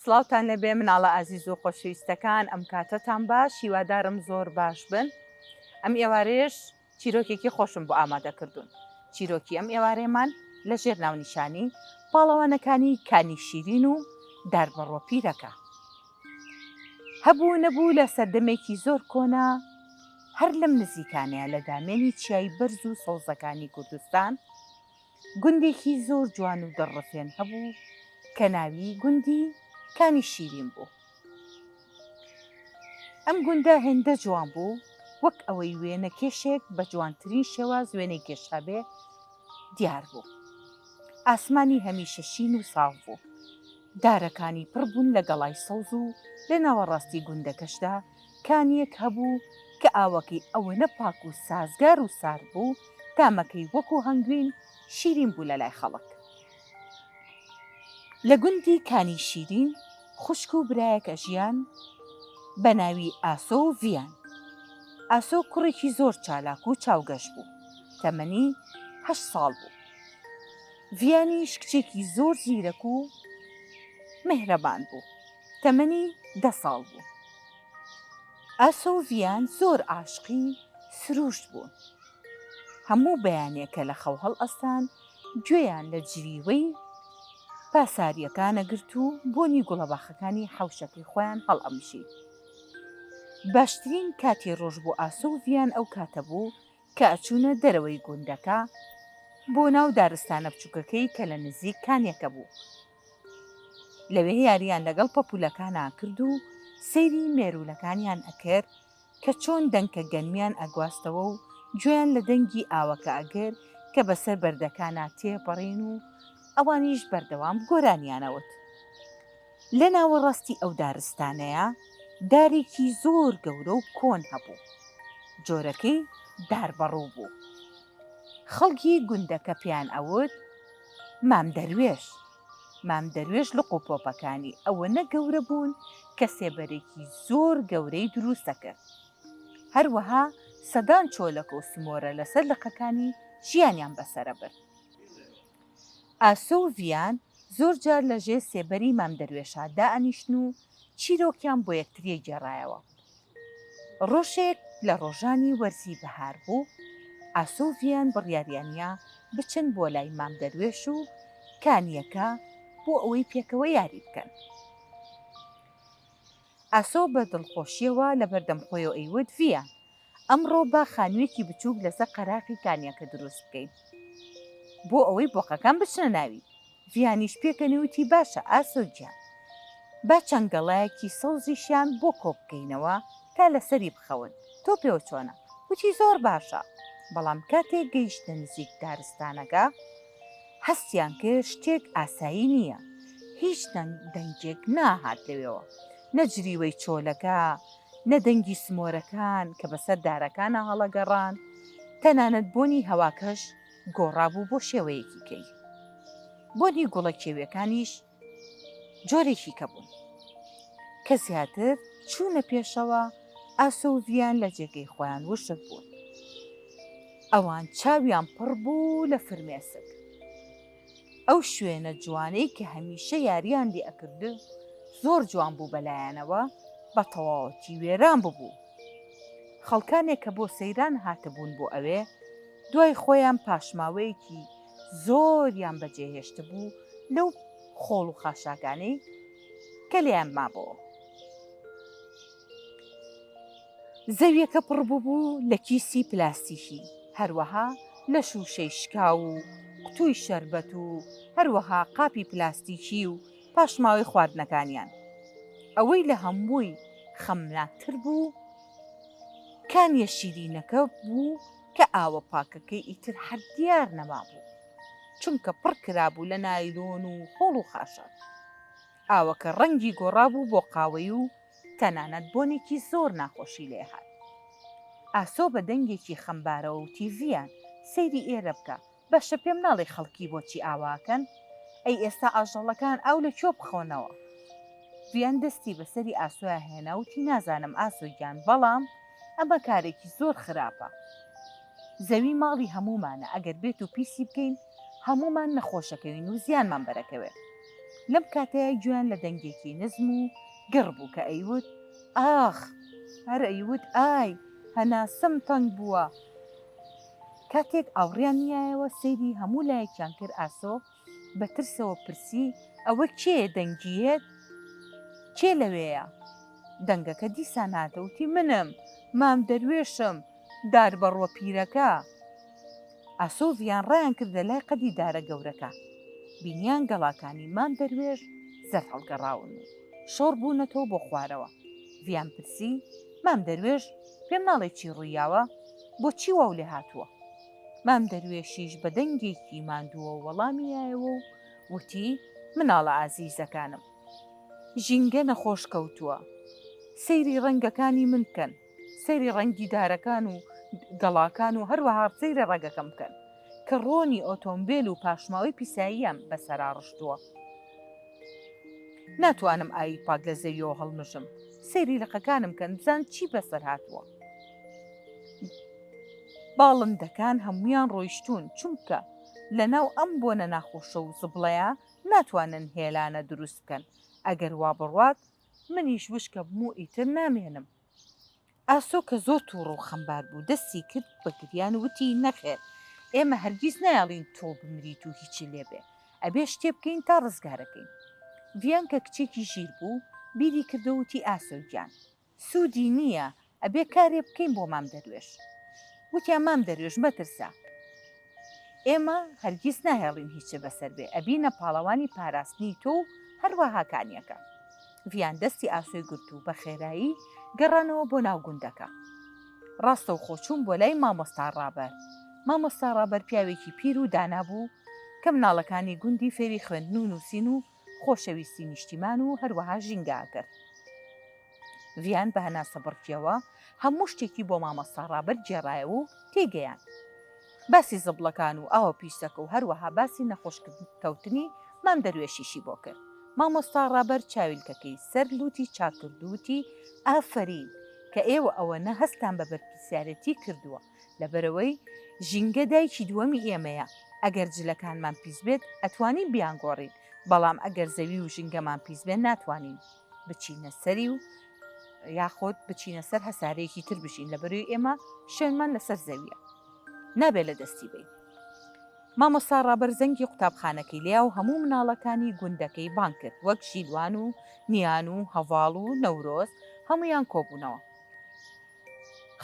سڵاوتان لەبێ مناڵە ئازیز و خۆشەویستەکان ئەم کاتەتان باش هیوادارم زۆر باش بن. ئەم ئێوارێش چیرۆکێکی خۆشم بۆ ئامادە کردوون. چیرۆکی ئەم ئێوارێمان لە ژێر ناونیشانی پاڵەوانەکانی کانی شیرین و داربەڕۆ پیرەکە. هەبوو نەبوو لە سەردەمێکی زۆر کۆنا هەر لەم نزیکانەیە لە دامێنی چیای بەرز و سەوزەکانی کوردستان گوندێکی زۆر جوان و دەڕەفێن هەبوو کە ناوی گوندی کانی شیرین بوو. ئەم گوندە هێندە جوان بوو، وەک ئەوەی وێنە کێشێک بە جوانترین شێواز وێنەی کێشابێ دیار بوو. ئاسمانی هەمیشە شین و ساڵ بوو. دارەکانی پڕ بوون لە گەڵای سەوز و لە ناوەڕاستی گوندەکەشدا کانیەک هەبوو کە ئاوەکەی ئەوەنە پاک و سازگار و سار بوو تامەکەی وەکو هەنگوین شیرین بوو لە لای خەڵک. لە گوندی کانی شیرین خوشک و برایەکە ژیان بە ناوی ئاسۆ و ڤیان. ئاسۆ کوڕێکی زۆر چالاک و چاوگەش بوو، تەمەنی 8 ساڵ بوو. ڤیانیش کچێکی زۆر زیرەک و مهرەبان بوو، تەمەنی 10 ساڵ بوو. ئاسۆ و ڤیان زۆر عاشقی سروشت بوون. هەموو بەیانێکە لە خەو هەڵئەستان گوێیان لە جریوەی پاساریەکانە گرت و بۆنی گوڵەباخەکانی حەوشەکەی خۆیان هەڵئەمژی. باشترین کاتی ڕۆژ بۆ ئاسۆ و ڤیان ئەو کاتە بوو کە ئەچوونە دەرەوەی گوندەکە بۆ ناو دارستانە بچووکەکەی کە لە نزیک کانیەکە بوو. لەوێ یاریان لەگەڵ پەپوولەکانە کرد و سەیری مێرولەکانیان ئەکرد کە چۆن دەنکە گەنمیان ئەگواستەوە و گوێیان لە دەنگی ئاوەکە ئەگەر کە بەسەر بەردەکانە تێپەڕین و ئەوانیش بەردەوام گۆرانیانەوت. لە ناوەڕاستی ئەو دارستانەیە دارێکی زۆر گەورە و کۆن هەبوو. جۆرەکەی داربەڕوو بوو. خەڵکی گوندەکە پێیان ئەوت مامدەروێش. مامدەروێش لە قوپۆپەکانی ئەوەنە گەورە بوون کە سێبەرێکی زۆر گەورەی دروستە کرد. هەروەها سەدان چۆلەکە و سمۆرە لەسەر لقەکانی ژیانیان بەسەرە برد. ئاسۆ و ڤیان زۆر جار لەژێر سێبەری مامدەروێشە دائەنیشتن و چیرۆکیان بۆ یەکتریە گێڕایەوە. ڕۆژێک لە ڕۆژانی وەرزی بەهار بوو، ئاسۆ و ڤیان بڕیاریانیا بچن بۆ لای مامدەروێش و کانیەکە بۆ ئەوەی پێکەوە یاری بکەن. ئاسۆ بە دڵخۆشیەوە لە بەردەم خۆیەوە ئەیوت ڤیان، ئەمڕۆ با خانوویەکی بچووک لەسەر قەراقی کانیەکە دروست بکەین بۆ ئەوەی بۆقەکان بچنە ناوی. ڤیانیش پێکەنیوتی باشە ئاسۆ گیان، با چەنگەڵایەکی سەوزیشیان بۆ کۆ بکەینەوە تا لەسەری بخەون. تۆ پێوە چۆنە؟ وتی زۆر باشە. بەڵام کاتێک گەیشتە نزیک دارستانەکە هەستیان کرد شتێک ئاسایی نییە. هیچ دەنگێک ناهات لەوێەوە، نە جریوەی چۆلەکە، نە دەنگی سمۆرەکان کە بەسەر دارەکانە هەڵەگەڕان، تەنانەت بۆنی هەواکەش گۆڕابوو بۆ شێوەیەکی کەی. بۆنی گوڵە کێویەکانیش جۆرێکی کەبوون. کە زیاتر چوونە پێشەوە ئاسۆ و ڤیان لە جێگەی خۆیان وشک بوون. ئەوان چاویان پڕ بوو لە فرمێسک. ئەو شوێنە جوانەی کە هەمیشە یاریان لێ ئەکرد زۆر جوان بوو بەلایەنەوە بە تەواوەتی وێران ببوو. خەڵکانێک کە بۆ سەیران هاتەبوون بۆ ئەوێ دوای خۆیان پاشماوەیەکی زۆریان بەجێهێشتە بوو لەو خۆڵ و خاشاکانەی کە لێیان مابەوە. زەویەکە پڕ بوو لە کیسی پلاستیکی، هەروەها لە شوشەی شکاو و قوتووی شەربەت و هەروەها قاپی پلاستیکی و پاشماوەی خواردنەکانیان. ئەوەی لە هەمووی خەمناکتر بوو کانیە شیرینەکە بوو کە ئاوە پاکەکەی ئیتر هەردیار نەمابوو، چونکە پڕ کرابوو لە نایلۆن و خۆڵ و خاشاک. ئاوەکە ڕەنگی گۆڕابوو بۆ قاوەی و تەنانەت بۆنێکی زۆر ناخۆشی لێهات. ئاسۆ بە دەنگێکی خەمبارەوە وتی ڤیان، سەیری ئێرە بکە، بەشە پێم ناڵێ خەڵکی بۆچی ئاواکەن؟ ئەی ئێستا ئاژەڵەکان ئاو لە کێو بخۆنەوە. ڤیان دەستی بەسەری ئاسۆیە هێنا وتی نازانم ئاسۆ گیان، بەڵام ئەمە کارێکی زۆر خراپە. زەوی ماڵی هەمومانە، ئەگەر بێت و پیسی بکەین هەمومان نەخۆشەکەوین و زیانمان بەرەکەوێت. لەم کاتەیە گویان لە دەنگێکی نزم و گڕ بوو کە ئەیوت ئاخ هەر ئەیوت ئای هەناسەم تەنگ بووە. کاتێک ئاوڕیان نیایەوە سەیری هەموو لایەکیان کرد. ئاسۆ بە ترسەوە پرسی ئەوە کێ دەنگیەت؟ کێ لەوەیە؟ دەنگەکە دیسان هاتەوتی منم، مام دەروێشم، دار بەڕوە پیرەکە. ئاسۆ ڤیان ڕایان کردە لای قەدی دارە گەورەکە. بینیان گەڵاکانی مام دەروێش زەر هەڵگەڕاون و شۆڕ بوونەتەوە بۆ خوارەوە. ڤیان پرسی مام دەروێش پێم ناڵێ چی ڕوویاوە؟ بۆچی واو لێ هاتووە؟ مام دەروێشیش بە دەنگێکی ماندووە وەڵامی لایەوە و وتی مناڵە ئازیزەکانم، ژینگە نەخۆش کەوتووە، سەیری ڕەنگەکانی من بکەن، سەیری ڕەنگی دارەکان و گەڵاکان و هەروەها سەیری ڕەگەکەم بکەن کە ڕۆنی ئۆتۆمبیل و پاشماوەی پیساییەم بەسەرا ڕشتووە. ناتوانم ئاوی پاک لە زەویەوە هەڵمژم، سەیری لقەکانم کەن بزان چی بەسەر هاتووە. باڵندەکان هەمویان ڕۆیشتون چونکە لەناو ئەم بۆنە ناخۆشە و زبڵەیە ناتوانن هێلانە دروست بکەن. ئەگەر وا بڕوات منیش وشکە بوو و ئیتر نامێنم. ئاسۆ کە زۆر تووڕە و خەمبار بوو دەستی کرد بە گریان وتی نەخێر، ئێمە هەرگیز نایڵین تۆ بمریت و هیچی لێبێ، ئەبێ شتێ بکەین تا ڕزگارەکەین. ڤیان کە کچێکی ژیر بوو بیری کردەوتی ئاسۆ گیان سوودی نییە، ئەبێ کارێ بکەین بۆ مام دەروێش. وتیان مام دەروێش مەترسە، ئێمە هەرگیز ناهێڵین هیچە بەسەر بێ، ئەبینە پاڵەوانی پاراستنی تۆ و هەروەها کانیەکە. ڤیان دەستی ئاسۆی گرت و بە خێرایی گەڕانەوە بۆ ناو گوندەکە. ڕاستە و خۆچوون بۆ لای مامۆستا ڕابەر. مامۆستا ڕابەر پیاوێکی پیر و دانا بوو کە مناڵەکانی گوندی فێری خوێندن و نووسین و خۆشەویستی نیشتیمان و هەروەها ژینگا کرد. ڤیان بە هەناسە بڕکیەوە هەموو شتێکی بۆ مامۆستا ڕابەر گێڕایەوە و تێگەیان. باسی زبڵەکان و ئاوە پیشەکە و هەروەها باسی نەخۆشکەوتنی مام دەروێشیشی بۆ کرد. مامۆستا ڕابەر چاویلکەکەی سەر لوتی چاک کردووتی ئافەرین کە ئێوە ئەوەنە هەستان بە بەرپرسیارەتی کردووە، لەبەرەوەی ژینگە دایکی دووەمی ئێمەیە. ئەگەر جلەکانمان پیس بێت ئەتوانین بیانگۆڕین، بەڵام ئەگەر زەوی و ژینگەمان پیس بێت ناتوانین بچینە سەری و یاخۆت بچینە سەر هەسارەیەکی تر بشین، لەبەرەوەی ئێمە شوێنمان لەسەر زەویە، نابێت لە دەستی بین. مامۆستا ڕابەر زەنگی قوتابخانەکەی لیا و هەموو مناڵەکانی گوندەکەی بانگ کرد، وەک ژیلوان و نیان و هەڤاڵ و نەورۆز هەمویان کۆبوونەوە.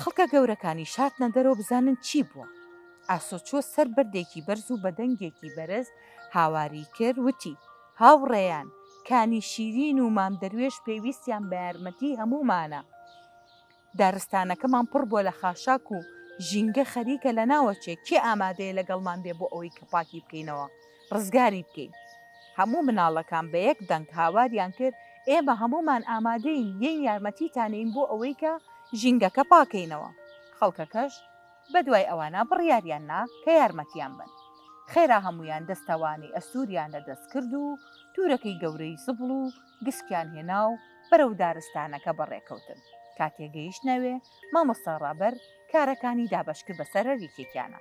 خەڵکە گەورەکانی شاتنە دەرەوە بزانن چی بووە. ئاسۆ چوە سەر بەردێکی بەرز و بە دەنگێکی بەرز هاواری کرد وتی هاوڕێیان، کانی شیرین و مام دەروێش پێویستیان بە یارمەتی هەمومانە. دارستانەکەمان پڕ بۆ لە خاشاک و ژینگە خەریکە لە ناوەچێ، کێ ئامادەیە لەگەڵمان بێ بۆ ئەوەی کە پاکی بکەینەوە، ڕزگاری بکەین. هەموو مناڵەکان بە یەک دەنگ هاواریان کرد ئێمە هەمومان ئامادەین یەین یارمەتیتانین بۆ ئەوەی کە ژینگەکە پاکەینەوە. خەڵکەکەش بە دوای ئەوانە بڕیاریان نا کە یارمەتیان بن. خێرا هەمویان دەستەوانی ئەسووریان لەدەست کرد و توورەکەی گەورەی زبڵ و گسکیان هێنا و بەرەو دارستانەکە بەڕێکەوتن. کاتێگەیشت نەوێ مامۆستا ڕابەر کارەکانی دابەشکرد بەسەر هەریکێکیانە.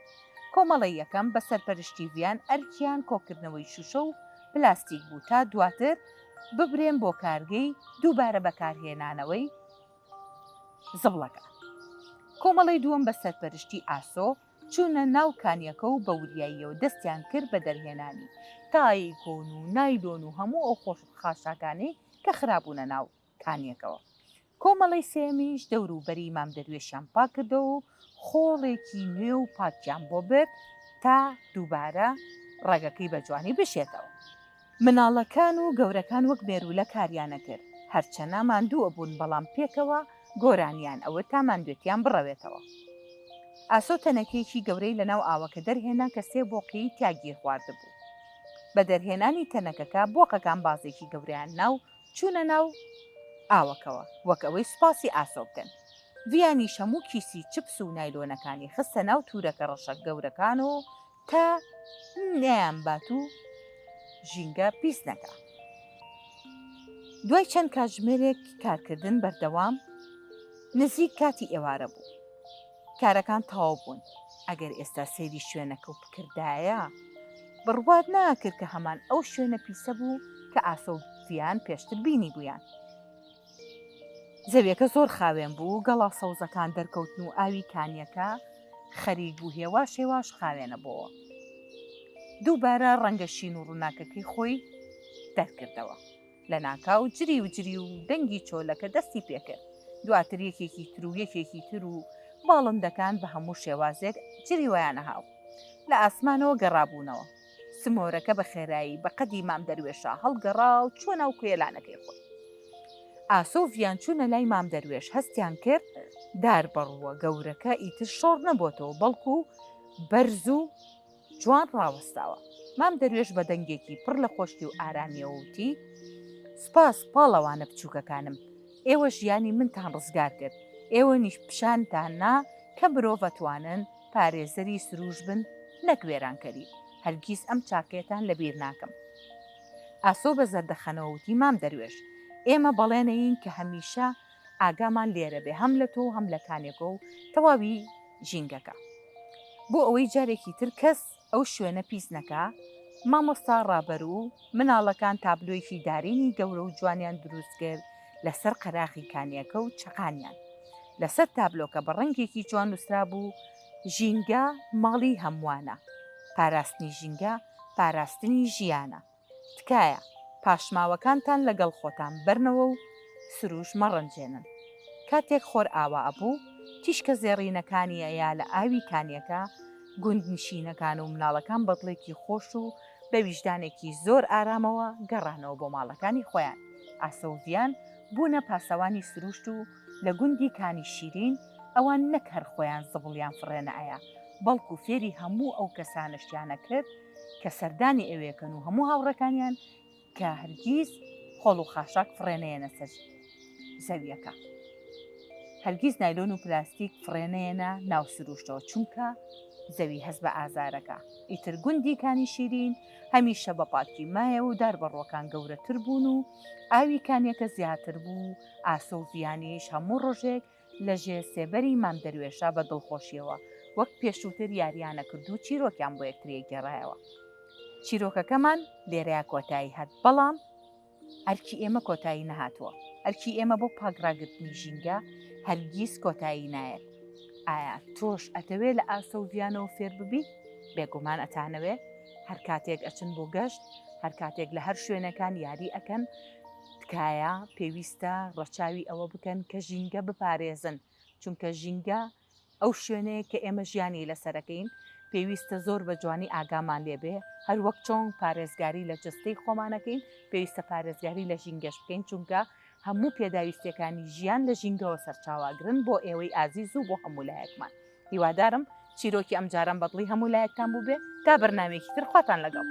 کۆمەڵی یەکەم بە سەرپەرشتی ڤیان ئەرکیان کۆکردنەوەی شوشە و پلاستیک بوو تا دواتر ببرێن بۆ کارگەی دووبارە بەکارهێنانەوەی زبڵەکە. کۆمەڵی دووەم بە سەرپەرشتی ئاسۆ چوونە ناو کانیەکە و بە وریاییەوە دەستیان کرد بە دەرهێنانی تای کۆن و نایلۆن و هەموو ئەو خۆش خاشاکانەی کە خراپبوونە ناو کانیەکەوە. کۆمەڵی سێمیش دەوروبەری مام دەروێشیان پاک کردەوە و خۆڵێکی نوێ و پاکیان بۆ برد تا دووبارە ڕێگەکەی بە جوانی بشێتەوە. مناڵەکان و گەورەکان وەک مێرولە کاریانە کرد، هەرچەنە ماندووە بوون بەڵام پێکەوە گۆرانیان ئەوە تا ماندوێتیان بڕەوێتەوە. ئاسۆ تەنەکەیەکی گەورەی لەناو ئاوەکە دەرهێنا کە سێ بۆقی تیاگیر خواردە بوو. بە دەرهێنانی تەنەکەکە بۆقەکان بازێکی گەورەیان ناو چوونە ناو ئاوەکەوە وەک ئەوەی سوپاسی ئاسۆ بکەن. ڤیانی هەموو کیسی چپس و نایلۆنەکانی خستە ناو تورەکە ڕەشە گەورەکان و تا نەیان بات و ژینگە پیس نەکا. دوای چەند کاتژمێرێک کارکردن بەردەوام نزیک کاتی ئێوارە بوو. کارەکان تەواو بوون. ئەگەر ئێستا سەیری شوێنەکە و بکردایە بڕوات ناکرد کە هەمان ئەو شوێنە پیسە بوو کە ئاسۆڤیان پێشتر بینی بوویان. زەویەکە زۆر خاوێن بوو، گەڵا سەوزەکان دەرکەوتن و ئاوی کانیەکە خەریک بوو هێواش هێواش خاوێنە بۆەوە. دووبارە ڕەنگە شین و ڕووناکەکەی خۆی دەرکردەوە لە ناکاو جری و جری و دەنگی چۆلەکە دەستی پێکرد. دواتر یەکێکی تر و یەکێکی تر و باڵندەکان بە هەموو شێوازێک جری ویانە هاو لە ئاسمانەوە گەڕابوونەوە. سمۆرەکە بە خێرایی بە قەدی مام دەروێشە هەڵگەڕا و چوە ناو کوێلانەکەی خۆی. ئاسۆڤیان چوونە لای مام دەروێش، هەستیان کرد دار بەڕووە. گەورەکە ئیتر شۆڕ نەبۆتەوە، بەڵکو بەرز و جوان ڕاوەستاوە. مام دەروێش بە دەنگێکی پڕ لە خۆشتی و ئارامیەوە وتی: سوپاس پاڵەوانە بچووکەکانم، ئێوە ژیانی منتان ڕزگار کرد. ئێوە نیش پیشانتان نا کە مرۆڤ ئەتوانن پارێزەری سروش بن نەک وێرانکەری. هەرگیز ئەم چاکێتان لەبیر ناکەم. ئاسۆ بە زەردەخەنەوە وتی: مام دەروێش، ئێمە بەڵێنەین کە هەمیشە ئاگامان لێرە بێ، هەم لە تۆ هەم لە کانێکۆ و تەواوی ژینگەکە. بۆ ئەوەی جارێکی تر کەس ئەو شوێنە پیس نەکا، مامۆستا ڕابەرو مناڵەکان تابلۆیەکی دارینی گەورە و جوانیان دروست کرد لەسەر قەراغی کانیەکە و چەقانیان. لەسەر تابلۆکە بە ڕەنگێکی جوان نووسرا بوو: ژینگە ماڵی هەمووانە، پاراستنی ژینگە پاراستنی ژیانە. تکایە پاشماوەکانتان لەگەڵ خۆتان بەرنەوە و سروش مەڕەنجێنن. کاتێک خۆر ئاوا ئەبوو، تیشکە زێڕینەکانی ئەیا لە ئاوی کانیەکە گوندنشینەکان و مناڵەکان بەدڵێکی خۆش و بە ویژدانێکی زۆر ئارامەوە گەڕانەوە بۆ ماڵەکانی خۆیان. ئاسۆڤیان بوونە پاسەوانی سروشت و لە گوندی کانی شیرین ئەوان نەک هەر خۆیان زبڵیان فڕێنە ئەیە، بەڵکو فێری هەموو ئەو کەسانشتیانە کرد کە سەردانی ئەوێکن و هەموو هاوڕەکانیان کە هەرگیز خۆڵ و خاشاک فڕێنەیەنە سەر زەویەکە. هەرگیز نایلۆن و پلاستیک فڕێنەیەنە ناو سروشتەوە، چونکە زەوی هەست بە ئازارەکە. ئیتر گوندی کانی شیرین هەمیشە بە پاکی مایە و دار بەڕۆکان گەورەتر بوون و ئاوی کانیەکە زیاتر بوو. ئاسۆڤیانیش هەموو ڕۆژێک لە ژێر سێبەری مام دەروێشە بە دڵخۆشیەوە وەک پێشووتر یاریانە کرد و چیرۆکیان بۆ یەکترێ گێڕایەوە. چیرۆکەکەمان لێرەیە کۆتایی هات، بەڵام ئەرکی ئێمە کۆتایی نەهاتووە. ئەرکی ئێمە بۆ پاگراگرتنی ژینگە هەرگیز کۆتایی نایەت. ئایا تۆش ئەتەوێت لە ئاسۆڤیانەوە فێر ببی؟ بێگومان ئەتانەوێ. هەر کاتێک ئەچن بۆ گەشت، هەر کاتێک لە هەر شوێنەکان یاری ئەکەن، تکایە پێویستە ڕەچاوی ئەوە بکەن کە ژینگە بپارێزن، چونکە ژینگە ئەو شوێنەیە کە ئێمە ژیانی لەسەرەکەین پێویستە زۆر بە جوانی ئاگامان لێبێ. هەر وەک چۆن پارێزگاری لە جستەی خۆمانەکەین، پێویستە پارێزگاری لە ژینگەش بکەین، چونکە هەموو پێداویستەکانی ژیان لە ژینگەوە سەرچاواگرن بۆ ئێوەی ئازیز و بۆ هەموو لایەکمان. هیوادارم چیرۆکی ئەم جاران بەدڵی هەموو لایەکتان بوو بێ. تا بەرنامەیەکی تر خواتان لەگەڵ.